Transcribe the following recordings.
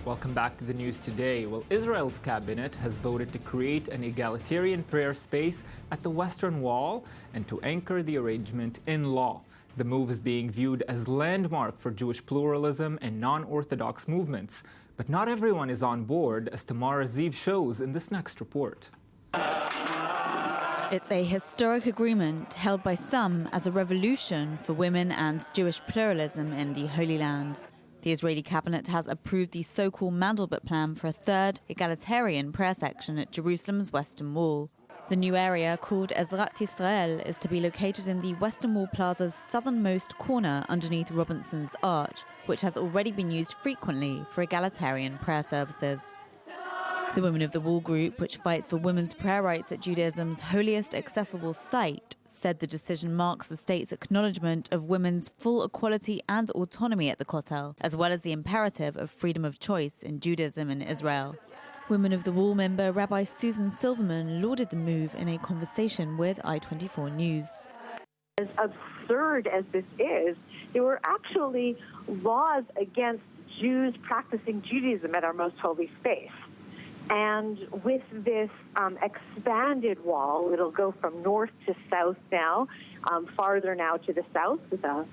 Welcome back to the news today. Well, Israel's cabinet has voted to create an egalitarian prayer space at the Western Wall and to anchor the arrangement in law. The move is being viewed as landmark for Jewish pluralism and non-Orthodox movements. But not everyone is on board, as Tamara Ziv shows in this next report. It's a historic agreement held by some as a revolution for women and Jewish pluralism in the Holy Land. The Israeli cabinet has approved the so-called Mandelblit plan for a third egalitarian prayer section at Jerusalem's Western Wall. The new area, called Ezrat Yisrael, is to be located in the Western Wall Plaza's southernmost corner underneath Robinson's Arch, which has already been used frequently for egalitarian prayer services. The Women of the Wall group, which fights for women's prayer rights at Judaism's holiest accessible site, said the decision marks the state's acknowledgement of women's full equality and autonomy at the Kotel, as well as the imperative of freedom of choice in Judaism in Israel. Women of the Wall member Rabbi Susan Silverman lauded the move in a conversation with I24 News. As absurd as this is, there were actually laws against Jews practicing Judaism at our most holy space. And with this expanded wall, it'll go from north to south now, farther now to the south, with a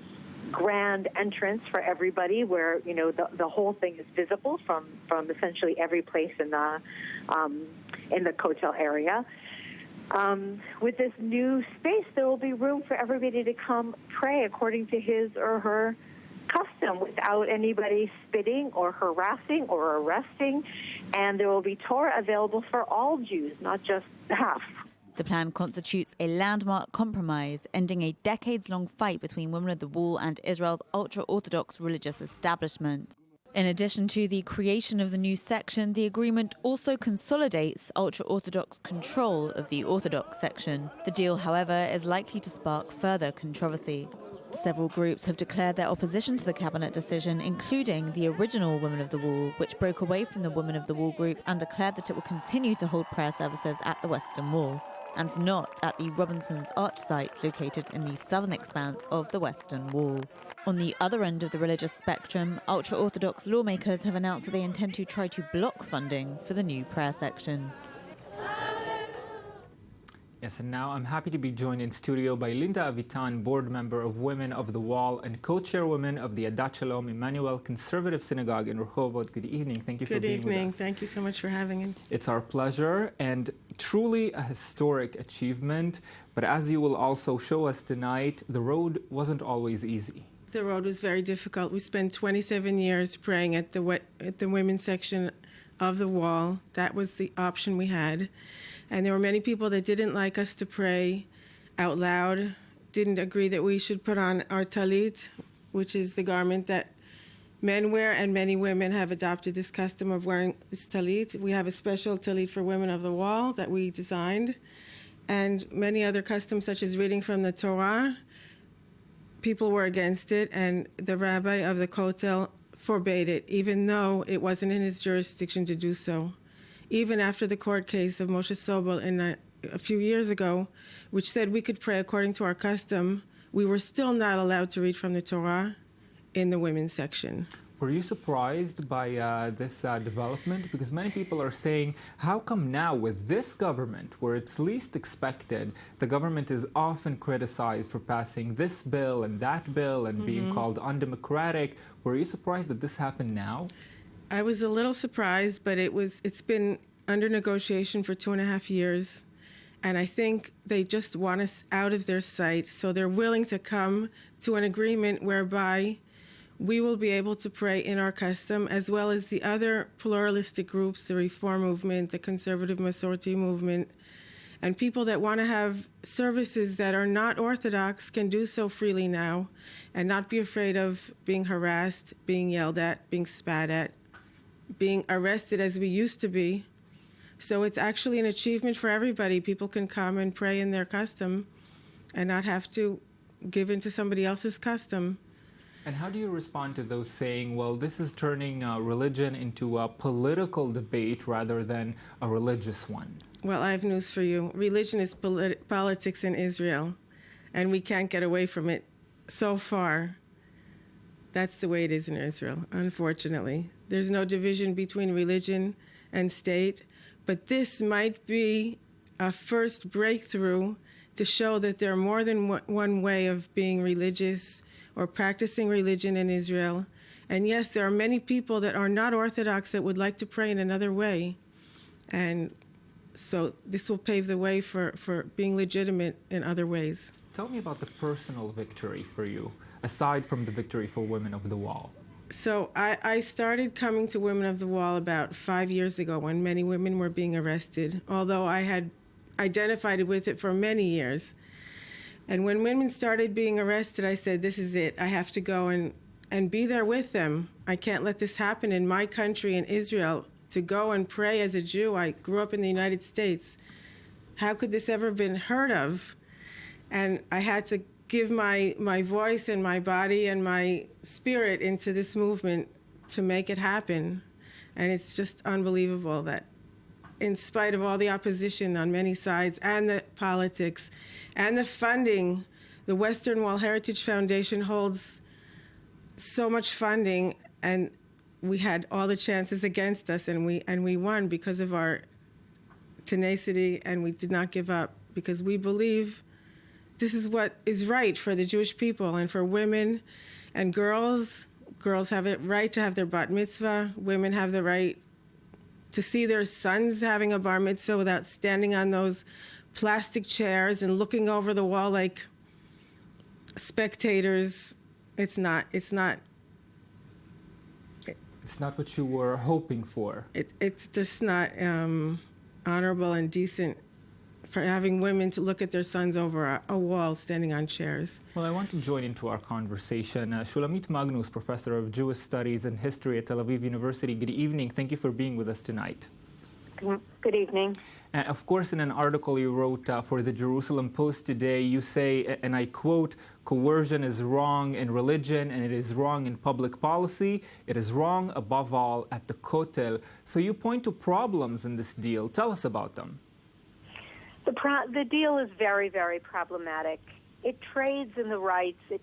grand entrance for everybody where, you know, the whole thing is visible from essentially every place in the Kotel area. With this new space, there will be room for everybody to come pray according to his or her custom without anybody spitting or harassing or arresting. And there will be Torah available for all Jews, not just half. The plan constitutes a landmark compromise, ending a decades-long fight between Women of the Wall and Israel's ultra-Orthodox religious establishment. In addition to the creation of the new section, the agreement also consolidates ultra-Orthodox control of the Orthodox section. The deal, however, is likely to spark further controversy. Several groups have declared their opposition to the cabinet decision, including the original Women of the Wall, which broke away from the Women of the Wall group and declared that it will continue to hold prayer services at the Western Wall, and not at the Robinson's Arch site located in the southern expanse of the Western Wall. On the other end of the religious spectrum, ultra-Orthodox lawmakers have announced that they intend to try to block funding for the new prayer section. Yes, and now I'm happy to be joined in studio by Linda Avitan, board member of Women of the Wall and co-chairwoman of the Adat Shalom Emmanuel Conservative Synagogue in Rehovot. Good evening. Thank you for being with us. Good evening. Thank you so much for having us. It's our pleasure, and truly a historic achievement. But as you will also show us tonight, the road wasn't always easy. The road was very difficult. We spent 27 years praying at the women's section of the wall. That was the option we had. And there were many people that didn't like us to pray out loud, didn't agree that we should put on our talit, which is the garment that men wear, and many women have adopted this custom of wearing this talit. We have a special talit for Women of the Wall that we designed, and many other customs such as reading from the Torah. People were against it, and the rabbi of the Kotel forbade it, even though it wasn't in his jurisdiction to do so. Even after the court case of Moshe Sobel a few years ago, which said we could pray according to our custom, we were still not allowed to read from the Torah in the women's section. Were you surprised by this development? Because many people are saying, how come now with this government, where it's least expected, the government is often criticized for passing this bill and that bill and being called undemocratic. Were you surprised that this happened now? I was a little surprised, but it's been under negotiation for 2.5 years, and I think they just want us out of their sight, so they're willing to come to an agreement whereby we will be able to pray in our custom, as well as the other pluralistic groups, the Reform movement, the Conservative Masorti movement, and people that want to have services that are not Orthodox can do so freely now and not be afraid of being harassed, being yelled at, being spat at, being arrested as we used to be. So it's actually an achievement for everybody. People can come and pray in their custom and not have to give in to somebody else's custom. And how do you respond to those saying, well, this is turning religion into a political debate rather than a religious one? Well, I have news for you. Religion is politics in Israel, and we can't get away from it so far. That's the way it is in Israel, unfortunately. There's no division between religion and state. But this might be a first breakthrough to show that there are more than one way of being religious or practicing religion in Israel. And yes, there are many people that are not Orthodox that would like to pray in another way. And so this will pave the way for being legitimate in other ways. Tell me about the personal victory for you, aside from the victory for Women of the Wall. So I started coming to Women of the Wall about 5 years ago when many women were being arrested, although I had identified with it for many years. And when women started being arrested, I said, this is it. I have to go and be there with them. I can't let this happen in my country, in Israel, to go and pray as a Jew. I grew up in the United States. How could this ever have been heard of? And I had to give my voice and my body and my spirit into this movement to make it happen. And it's just unbelievable that in spite of all the opposition on many sides and the politics and the funding, the Western Wall Heritage Foundation holds so much funding, and we had all the chances against us, and we won because of our tenacity, and we did not give up because we believe this is what is right for the Jewish people and for women and girls. Girls have a right to have their bat mitzvah. Women have the right to see their sons having a bar mitzvah without standing on those plastic chairs and looking over the wall like spectators. It's not what you were hoping for. It's just not honorable and decent for having women to look at their sons over a wall standing on chairs. Well, I want to join into our conversation. Shulamit Magnus, Professor of Jewish Studies and History at Tel Aviv University. Good evening. Thank you for being with us tonight. Good evening. Of course, in an article you wrote for the Jerusalem Post today, you say, and I quote, coercion is wrong in religion and it is wrong in public policy. It is wrong, above all, at the Kotel. So you point to problems in this deal. Tell us about them. The deal is very, very problematic. It trades in the rights. It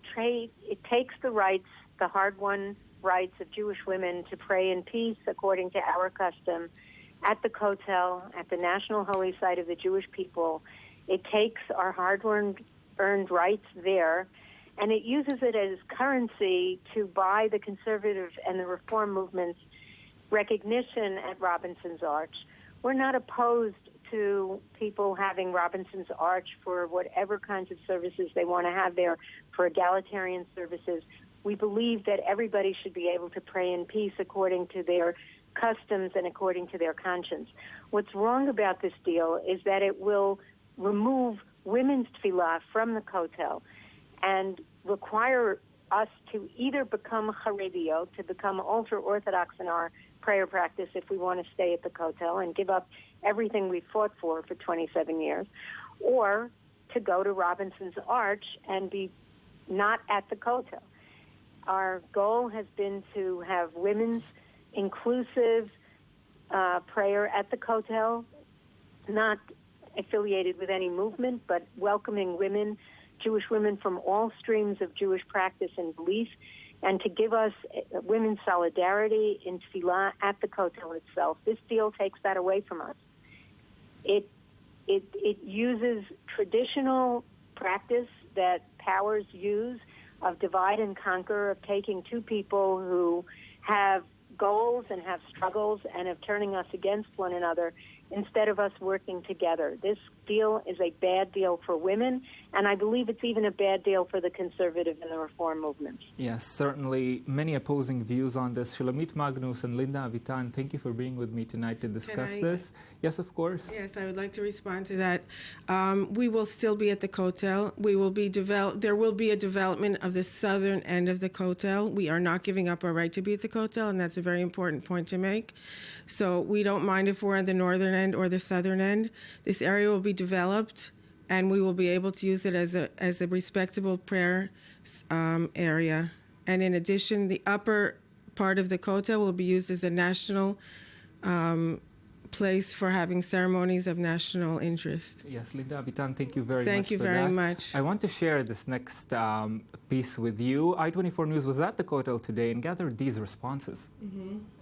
takes the rights, the hard-won rights of Jewish women to pray in peace according to our custom at the Kotel, at the national holy site of the Jewish people. It takes our hard-earned rights there, and it uses it as currency to buy the conservative and the reform movement's recognition at Robinson's Arch. We're not opposed to people having Robinson's Arch for whatever kinds of services they want to have there, for egalitarian services. We believe that everybody should be able to pray in peace according to their customs and according to their conscience. What's wrong about this deal is that it will remove women's tefillah from the Kotel and require us to either become Harediot, to become ultra-Orthodox in our prayer practice if we want to stay at the Kotel and give up everything we fought for 27 years, or to go to Robinson's Arch and be not at the Kotel. Our goal has been to have women's inclusive prayer at the Kotel, not affiliated with any movement, but welcoming women, Jewish women from all streams of Jewish practice and belief, and to give us women's solidarity in tefillah at the Kotel itself. This deal takes that away from us. It uses traditional practice that powers use of divide and conquer, of taking two people who have goals and have struggles and of turning us against one another instead of us working together. This deal is a bad deal for women, and I believe it's even a bad deal for the conservative and the reform movements. Yes, certainly many opposing views on this. Shulamit Magnus and Linda Avitan, thank you for being with me tonight to discuss this. Yes, of course. Yes, I would like to respond to that. We will still be at the Kotel. There will be a development of the southern end of the Kotel. We are not giving up our right to be at the Kotel, and that's a very important point to make. So we don't mind if we're at the northern end or the southern end. This area will be developed, and we will be able to use it as a respectable prayer area. And in addition, the upper part of the Kotel will be used as a national place for having ceremonies of national interest. Yes, Linda Avitan, thank you very much. Thank you very much. I want to share this next piece with you. I-24 News was at the Kotel today and gathered these responses.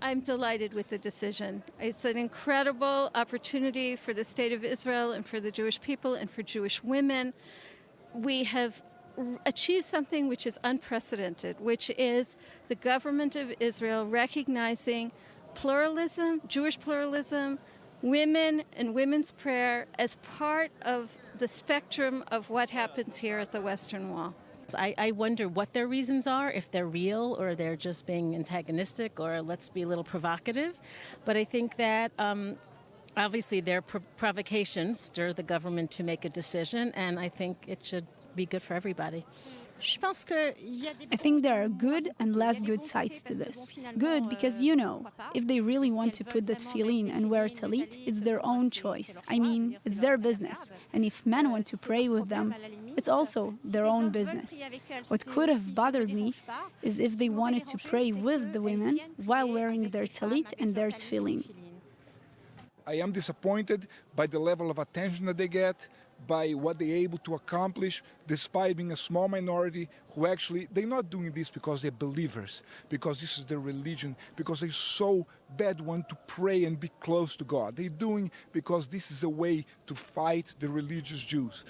I'm delighted with the decision. It's an incredible opportunity for the State of Israel and for the Jewish people and for Jewish women. We have achieved something which is unprecedented, which is the government of Israel recognizing pluralism, Jewish pluralism, women and women's prayer as part of the spectrum of what happens here at the Western Wall. I wonder what their reasons are, if they're real or they're just being antagonistic or let's be a little provocative. But I think that obviously their provocations stir the government to make a decision, and I think it should be good for everybody. I think there are good and less good sides to this. Good because, if they really want to put that tefillin and wear talit, it's their own choice. I mean, it's their business. And if men want to pray with them, it's also their own business. What could have bothered me is if they wanted to pray with the women while wearing their talit and their tefillin. I am disappointed by the level of attention that they get, by what they're able to accomplish, despite being a small minority who actually, they're not doing this because they're believers, because this is their religion, because they so bad want to pray and be close to God. They're doing because this is a way to fight the religious Jews.